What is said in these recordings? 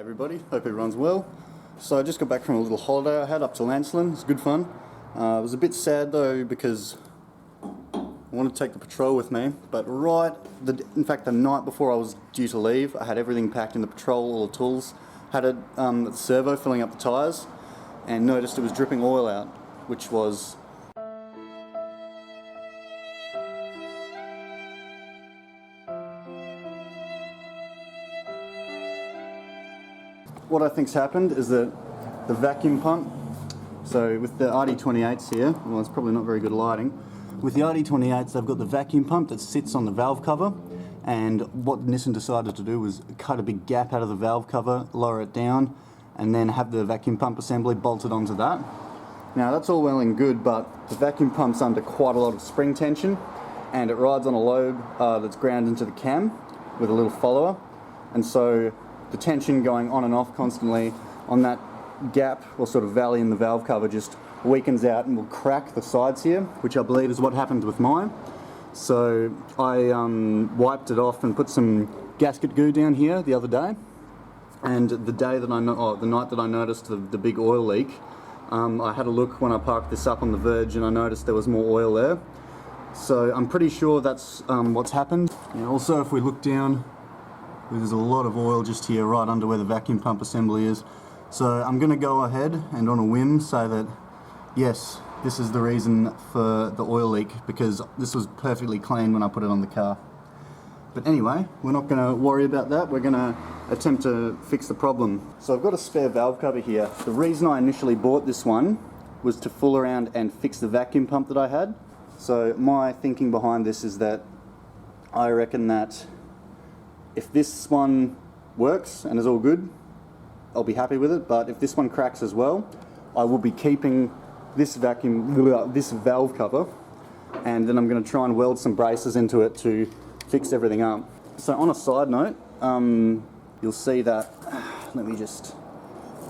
Everybody, hope everyone's well. So I just got back from a little holiday I had up to Lancelin. It was good fun. It was a bit sad though because I wanted to take the patrol with me, but in fact the night before I was due to leave, I had everything packed in the patrol, all the tools, had a servo filling up the tyres, and noticed it was dripping oil out, which was what I think's happened is that the vacuum pump, so with the Rd28s here, well it's probably not very good lighting, with the Rd28s they've got the vacuum pump that sits on the valve cover, and what Nissan decided to do was cut a big gap out of the valve cover, lower it down, and then have the vacuum pump assembly bolted onto that. Now that's all well and good, but the vacuum pump's under quite a lot of spring tension, and it rides on a lobe that's ground into the cam with a little follower, and so the tension going on and off constantly on that gap or sort of valley in the valve cover just weakens out and will crack the sides here, which I believe is what happened with mine. So I wiped it off and put some gasket goo down here the other day, and the night that I noticed the big oil leak, I had a look when I parked this up on the verge and I noticed there was more oil there. So I'm pretty sure that's what's happened. And also if we look down, there's a lot of oil just here right under where the vacuum pump assembly is. So I'm going to go ahead and on a whim say that yes, this is the reason for the oil leak, because this was perfectly clean when I put it on the car. But anyway, we're not going to worry about that. We're going to attempt to fix the problem. So I've got a spare valve cover here. The reason I initially bought this one was to fool around and fix the vacuum pump that I had. So my thinking behind this is that I reckon that if this one works and is all good, I'll be happy with it, but if this one cracks as well, I will be keeping this valve cover, and then I'm going to try and weld some braces into it to fix everything up. So on a side note, you'll see that, let me just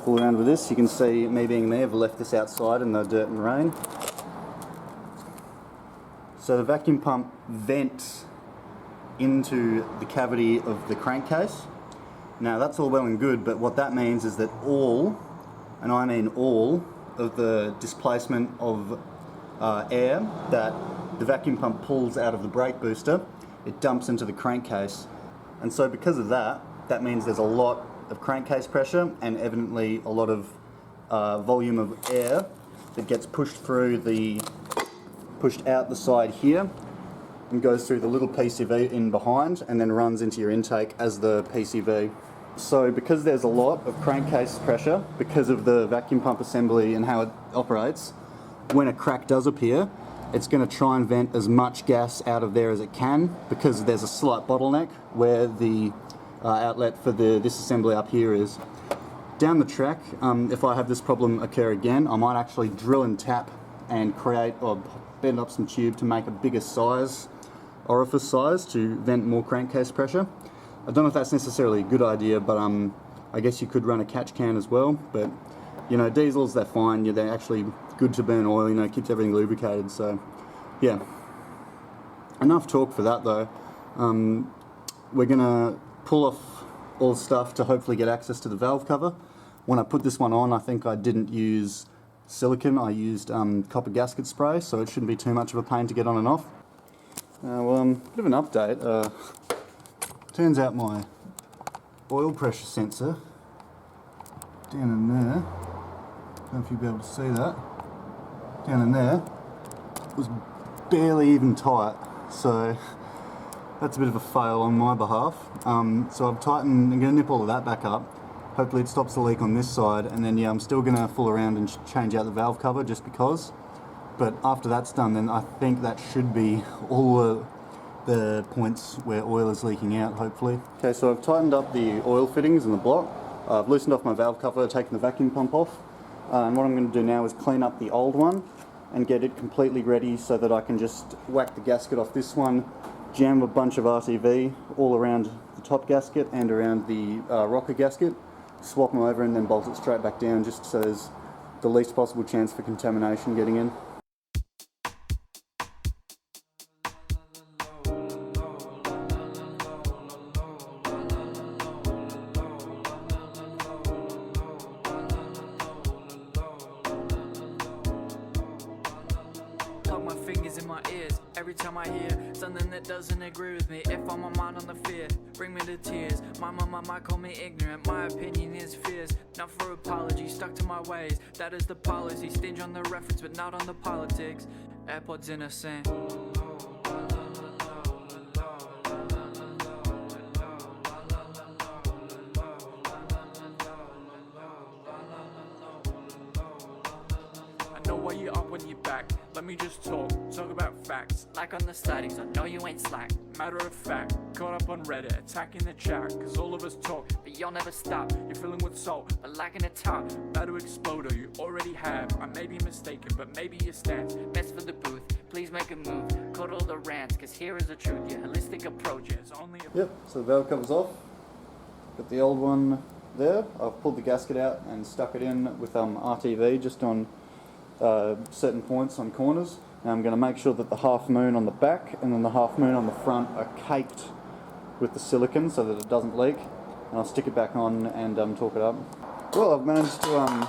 fool around with this, you can see me being me, I've left this outside in the dirt and rain. So the vacuum pump vents into the cavity of the crankcase. Now that's all well and good, but what that means is that all, and I mean all, of the displacement of air that the vacuum pump pulls out of the brake booster, it dumps into the crankcase. And so because of that, that means there's a lot of crankcase pressure and evidently a lot of volume of air that gets pushed out the side here and goes through the little PCV in behind and then runs into your intake as the PCV. So because there's a lot of crankcase pressure because of the vacuum pump assembly and how it operates, when a crack does appear, it's going to try and vent as much gas out of there as it can, because there's a slight bottleneck where the outlet for this assembly up here is. Down the track, if I have this problem occur again, I might actually drill and tap and create or bend up some tube to make a bigger size, orifice size, to vent more crankcase pressure. I don't know if that's necessarily a good idea, but I guess you could run a catch can as well. But you know, diesels, they're fine. They're actually good to burn oil. You know, keeps everything lubricated. So yeah, enough talk for that though. We're gonna pull off all the stuff to hopefully get access to the valve cover. When I put this one on, I think I didn't use silicone. I used copper gasket spray, so it shouldn't be too much of a pain to get on and off. Well, bit of an update. Turns out my oil pressure sensor down in there, I don't know if you'll be able to see that, down in there, was barely even tight, so that's a bit of a fail on my behalf. So I've tightened, I'm going to nip all of that back up. Hopefully it stops the leak on this side, and then yeah, I'm still going to fool around and change out the valve cover just because. But after that's done, then I think that should be all the points where oil is leaking out, hopefully. Okay, so I've tightened up the oil fittings in the block. I've loosened off my valve cover, taken the vacuum pump off. And what I'm going to do now is clean up the old one and get it completely ready so that I can just whack the gasket off this one, jam a bunch of RTV all around the top gasket and around the rocker gasket, swap them over and then bolt it straight back down, just so there's the least possible chance for contamination getting in. my ears every time I hear something that doesn't agree with me. If I'm a mind on the fear, bring me to tears. My mama might call me ignorant, my opinion is fierce. Not for apology, stuck to my ways, that is the policy. Stinge on the reference but not on the politics. AirPods innocent. Why you up when you back? Let me just talk about facts. Like on the sightings, I know you ain't slack. Matter of fact, caught up on Reddit, attacking the chat. Cause all of us talk, but y'all never stop. You're filling with salt, but lacking a top. About to explode, or you already have. I may be mistaken, but maybe your stance. Best for the booth, please make a move. Cut all the rants, cause here is the truth. Your holistic approach is only a... Yep, so the valve cover's off. Got the old one there. I've pulled the gasket out and stuck it in with RTV just on certain points on corners. Now I'm going to make sure that the half moon on the back and then the half moon on the front are caked with the silicone so that it doesn't leak, and I'll stick it back on and torque it up. Well, I've managed to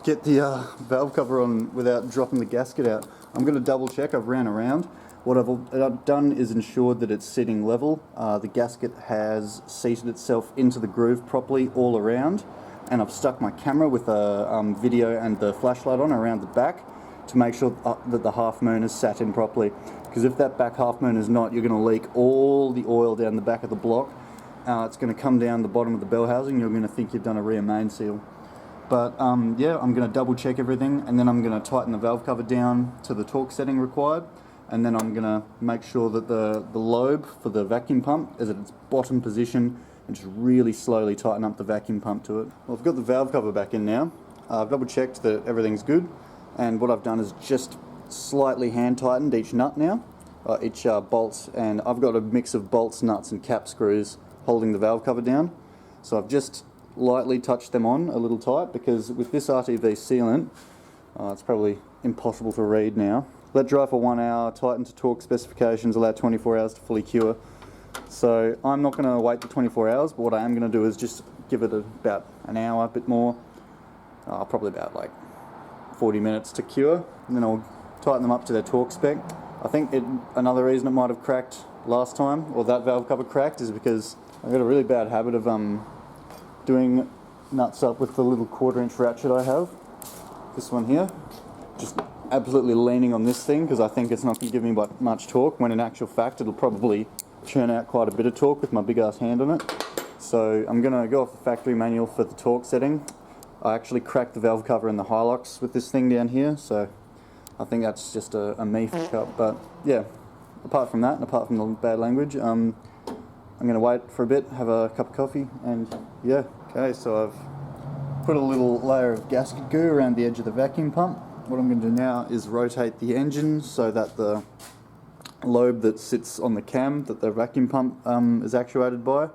get the valve cover on without dropping the gasket out. I'm going to double check. I've ran around. What I've done is ensured that it's sitting level. The gasket has seated itself into the groove properly all around, and I've stuck my camera with a video and the flashlight on around the back to make sure that the half moon is sat in properly. Because if that back half moon is not, you're going to leak all the oil down the back of the block. It's going to come down the bottom of the bell housing. You're going to think you've done a rear main seal. But yeah, I'm going to double check everything, and then I'm going to tighten the valve cover down to the torque setting required. And then I'm going to make sure that the lobe for the vacuum pump is at its bottom position, and just really slowly tighten up the vacuum pump to it. Well, I've got the valve cover back in now. I've double checked that everything's good, and what I've done is just slightly hand tightened each nut now, each bolts, and I've got a mix of bolts, nuts and cap screws holding the valve cover down. So I've just lightly touched them on a little tight, because with this RTV sealant, it's probably impossible to read now. Let dry for 1 hour, tighten to torque specifications, allow 24 hours to fully cure. So I'm not going to wait the 24 hours, but what I am going to do is just give it about an hour, a bit more, probably about like 40 minutes to cure, and then I'll tighten them up to their torque spec. I think another reason it might have cracked last time, or that valve cover cracked, is because I've got a really bad habit of doing nuts up with the little 1/4-inch ratchet I have. This one here. Just absolutely leaning on this thing because I think it's not going to give me much torque, when in actual fact it'll probably churn out quite a bit of torque with my big ass hand on it. So I'm going to go off the factory manual for the torque setting. I actually cracked the valve cover in the Hilux with this thing down here, so I think that's just a me fuck up. But yeah, apart from that, and apart from the bad language, I'm going to wait for a bit, have a cup of coffee, and yeah. Okay, so I've put a little layer of gasket goo around the edge of the vacuum pump. What I'm going to do now is rotate the engine so that the lobe that sits on the cam that the vacuum pump is actuated by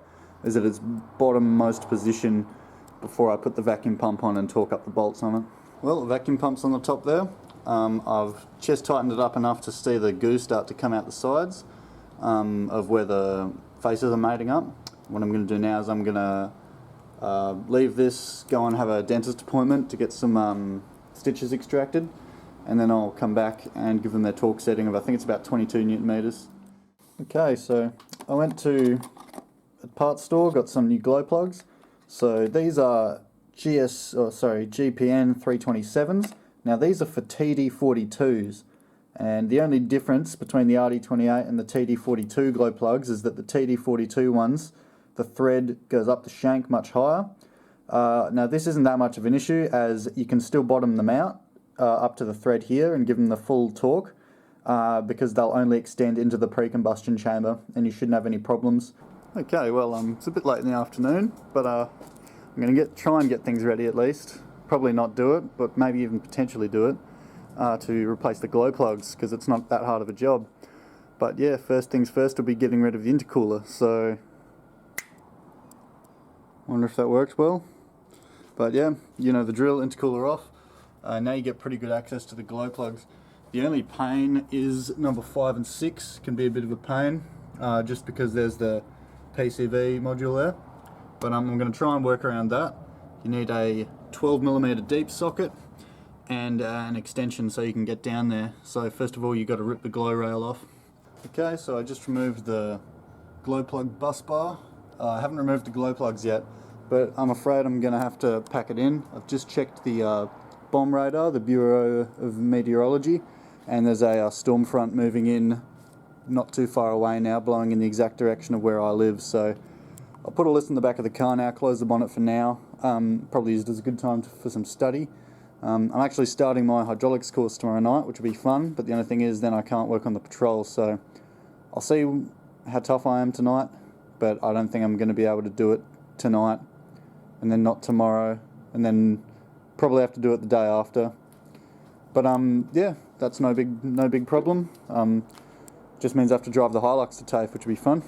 is at its bottommost position before I put the vacuum pump on and torque up the bolts on it. Well, the vacuum pump's on the top there. I've chest tightened it up enough to see the goo start to come out the sides of where the faces are mating up. What I'm going to do now is I'm going to leave this, go and have a dentist appointment to get some stitches extracted, and then I'll come back and give them their torque setting of, I think it's about 22 Newton meters. Okay, so I went to a parts store, got some new glow plugs. So these are GPN 327s. Now these are for TD42s, and the only difference between the Rd28 and the TD42 glow plugs is that the TD42 ones, the thread goes up the shank much higher. Now this isn't that much of an issue, as you can still bottom them out up to the thread here and give them the full torque, because they'll only extend into the pre-combustion chamber and you shouldn't have any problems. Okay, well it's a bit late in the afternoon, but I'm going to try and get things ready at least. Probably not do it, but maybe even potentially do it to replace the glow plugs, because it's not that hard of a job. But yeah, first things first will be getting rid of the intercooler, so wonder if that works well. But yeah, you know the drill, intercooler off. Now you get pretty good access to the glow plugs. The only pain is number 5 and 6 can be a bit of a pain, just because there's the PCV module there. But I'm going to try and work around that. You need a 12mm deep socket and an extension so you can get down there. So first of all, you've got to rip the glow rail off. Okay, so I just removed the glow plug bus bar. I haven't removed the glow plugs yet, but I'm afraid I'm going to have to pack it in. I've just checked the bomb radar, the Bureau of Meteorology, and there's a storm front moving in not too far away now, blowing in the exact direction of where I live. So I'll put a list in the back of the car now, close the bonnet for now. Probably used as a good time for some study. I'm actually starting my hydraulics course tomorrow night, which will be fun, but the only thing is then I can't work on the patrol, so I'll see how tough I am tonight, but I don't think I'm going to be able to do it tonight, and then not tomorrow, and then probably have to do it the day after. But yeah, that's no big problem. Just means I have to drive the Hilux to TAFE, which will be fun.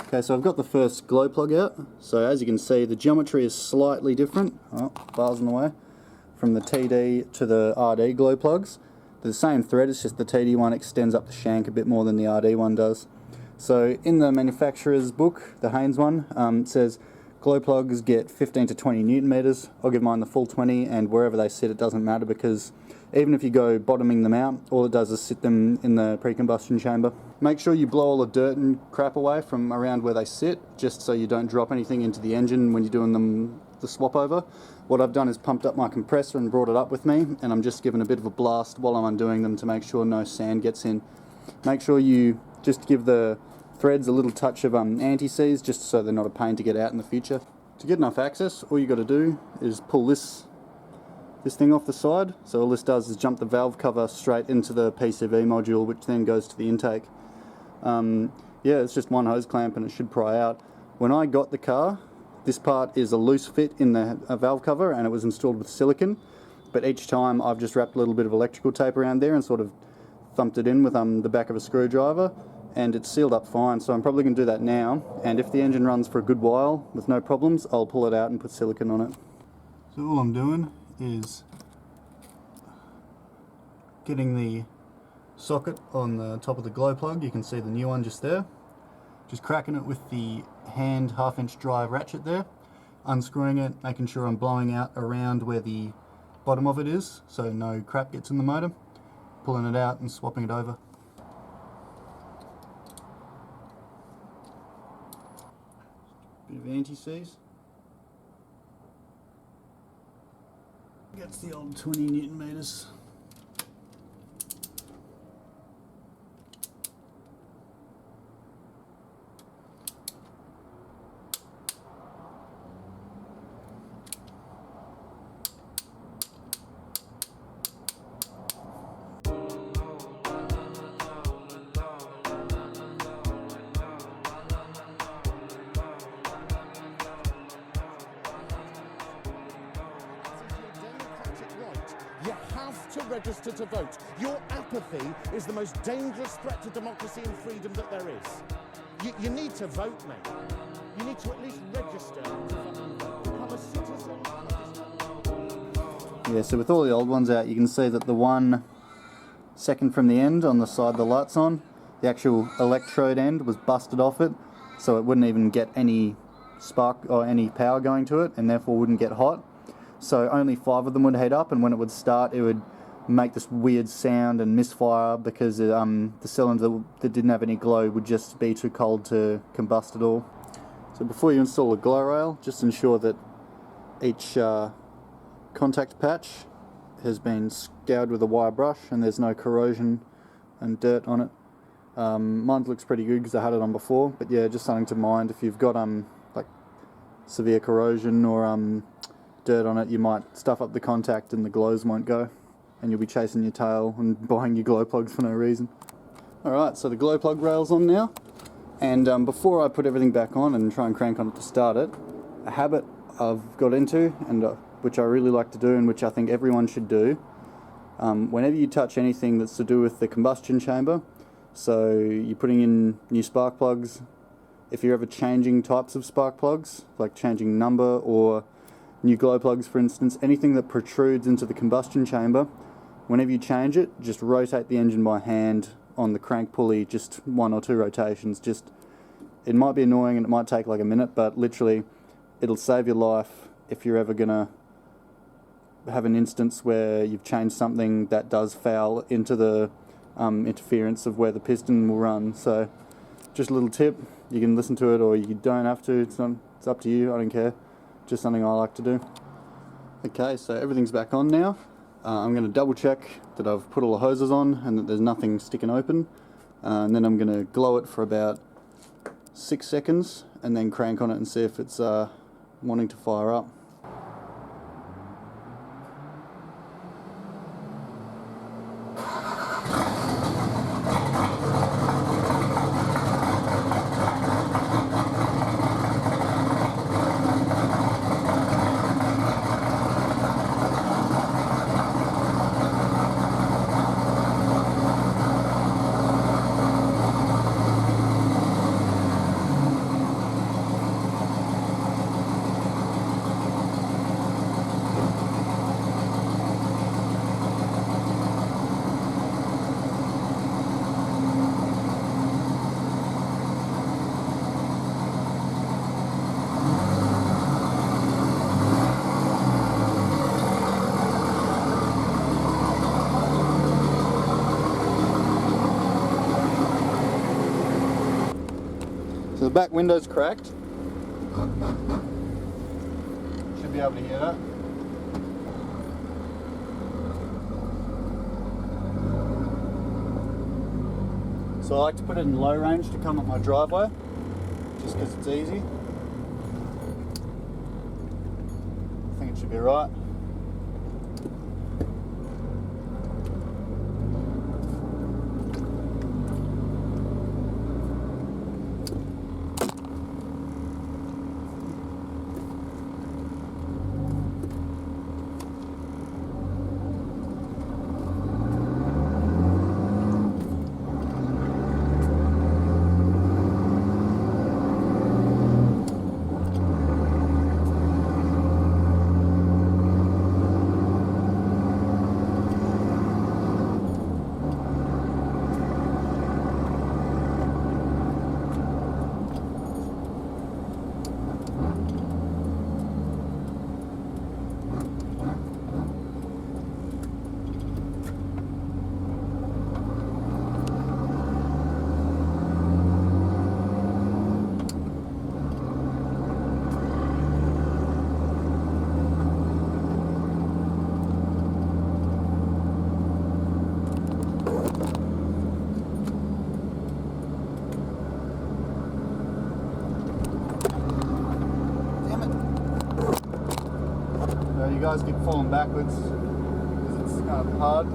Okay, so I've got the first glow plug out. So as you can see, the geometry is slightly different. Oh, bars in the way. From the TD to the RD glow plugs. They're the same thread, it's just the TD one extends up the shank a bit more than the RD one does. So in the manufacturer's book, the Haynes one, it says glow plugs get 15 to 20 Newton meters. I'll give mine the full 20, and wherever they sit it doesn't matter, because even if you go bottoming them out, all it does is sit them in the pre-combustion chamber. Make sure you blow all the dirt and crap away from around where they sit, just so you don't drop anything into the engine when you're doing the swap over. What I've done is pumped up my compressor and brought it up with me, and I'm just giving a bit of a blast while I'm undoing them to make sure no sand gets in. Make sure you just give the threads a little touch of anti-seize, just so they're not a pain to get out in the future. To get enough access, all you got to do is pull this thing off the side. So all this does is jump the valve cover straight into the PCV module, which then goes to the intake. Yeah, it's just one hose clamp and it should pry out. When I got the car, this part is a loose fit in the valve cover, and it was installed with silicone, but each time I've just wrapped a little bit of electrical tape around there and sort of thumped it in with the back of a screwdriver, and it's sealed up fine. So I'm probably going to do that now, and if the engine runs for a good while with no problems, I'll pull it out and put silicone on it. So all I'm doing is getting the socket on the top of the glow plug. You can see the new one just there. Just cracking it with the hand 1/2-inch drive ratchet there, unscrewing it, making sure I'm blowing out around where the bottom of it is so no crap gets in the motor, pulling it out and swapping it over. Bit of anti-seize. Gets the old 20 Newton meters. You have to register to vote. Your apathy is the most dangerous threat to democracy and freedom that there is. You need to vote, mate. You need to at least register to become a citizen. Yeah, so with all the old ones out, you can see that the one second from the end on the side the light's on, the actual electrode end was busted off it, so it wouldn't even get any spark or any power going to it, and therefore wouldn't get hot. So only 5 of them would heat up, and when it would start, it would make this weird sound and misfire because the cylinder that didn't have any glow would just be too cold to combust at all. So before you install a glow rail, just ensure that each contact patch has been scoured with a wire brush and there's no corrosion and dirt on it. Mine looks pretty good because I had it on before, but yeah, just something to mind. If you've got like severe corrosion or dirt on it, you might stuff up the contact and the glows won't go, and you'll be chasing your tail and buying your glow plugs for no reason. Alright, so the glow plug rail's on now, and before I put everything back on and try and crank on it to start it, a habit I've got into, and which I really like to do and which I think everyone should do, whenever you touch anything that's to do with the combustion chamber, so you're putting in new spark plugs, if you're ever changing types of spark plugs, like changing number or new glow plugs for instance, anything that protrudes into the combustion chamber, whenever you change it, just rotate the engine by hand on the crank pulley, just 1 or 2 rotations. It might be annoying and it might take like a minute, but literally it'll save your life if you're ever gonna have an instance where you've changed something that does foul into the interference of where the piston will run. So just a little tip, you can listen to it or you don't have to, it's up to you, I don't care, just something I like to do. Okay, so everything's back on now. I'm going to double check that I've put all the hoses on and that there's nothing sticking open, and then I'm going to glow it for about 6 seconds and then crank on it and see if it's wanting to fire up. So the back window's cracked. Should be able to hear that. So I like to put it in low range to come up my driveway, just because it's easy. I think it should be right. You guys keep falling backwards because it's kind of hard.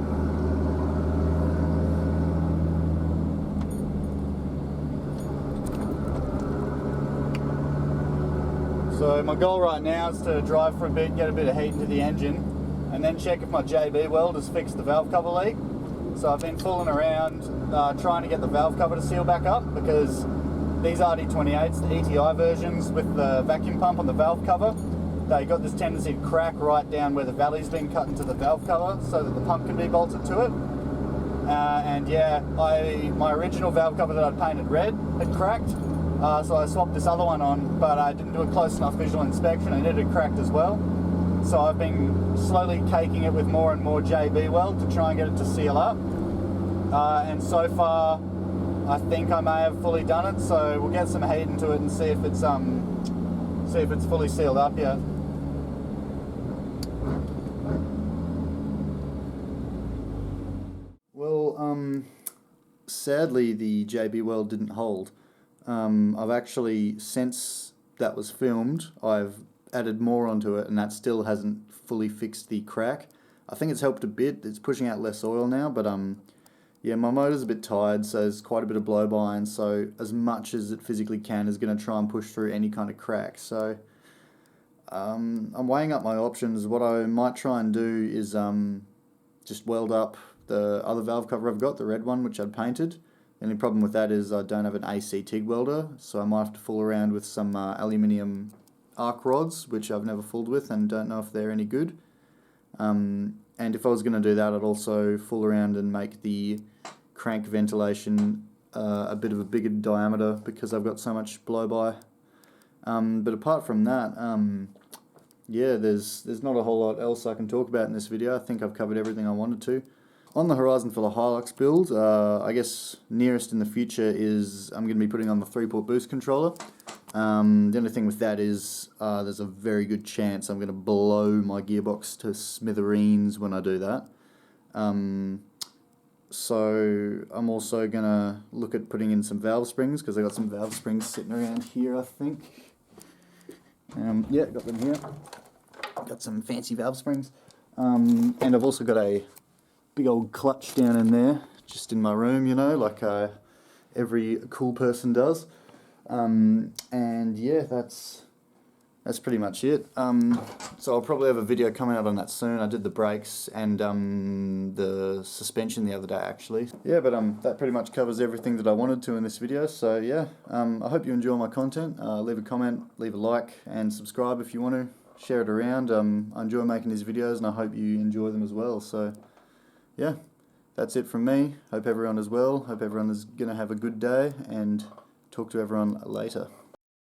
So my goal right now is to drive for a bit, get a bit of heat into the engine, and then check if my JB weld has fixed the valve cover leak. So I've been fooling around trying to get the valve cover to seal back up, because these Rd28s, the ETI versions with the vacuum pump on the valve cover, they got this tendency to crack right down where the valley's been cut into the valve cover so that the pump can be bolted to it. And yeah, my original valve cover that I'd painted red had cracked, so I swapped this other one on, but I didn't do a close enough visual inspection and it had cracked as well. So I've been slowly caking it with more and more JB weld to try and get it to seal up. And so far, I think I may have fully done it, so we'll get some heat into it and see if it's fully sealed up yet. Well, sadly the JB weld didn't hold. I've actually, since that was filmed, I've added more onto it and that still hasn't fully fixed the crack. I think it's helped a bit, it's pushing out less oil now, but yeah, my motor's a bit tired, so there's quite a bit of blow-by, and so as much as it physically can is going to try and push through any kind of crack. So I'm weighing up my options. What I might try and do is just weld up the other valve cover I've got, the red one, which I'd painted. The only problem with that is I don't have an AC TIG welder, so I might have to fool around with some aluminium arc rods, which I've never fooled with and don't know if they're any good. And if I was going to do that, I'd also fool around and make the crank ventilation a bit of a bigger diameter because I've got so much blow-by. But apart from that, yeah, there's not a whole lot else I can talk about in this video. I think I've covered everything I wanted to. On the horizon for the Hilux build, I guess nearest in the future is I'm going to be putting on the 3-port boost controller. The only thing with that is there's a very good chance I'm going to blow my gearbox to smithereens when I do that. So I'm also going to look at putting in some valve springs, because I got some valve springs sitting around here, I think. Yeah, got them here. Got some fancy valve springs. And I've also got a big old clutch down in there, just in my room, you know, like every cool person does. And yeah, that's pretty much it. So I'll probably have a video coming out on that soon. I did the brakes and the suspension the other day, actually. Yeah, but that pretty much covers everything that I wanted to in this video. So yeah, I hope you enjoy my content. Leave a comment, leave a like, and subscribe if you want to. Share it around. I enjoy making these videos, and I hope you enjoy them as well. So yeah, that's it from me. Hope everyone is well. Hope everyone is going to have a good day, and talk to everyone later.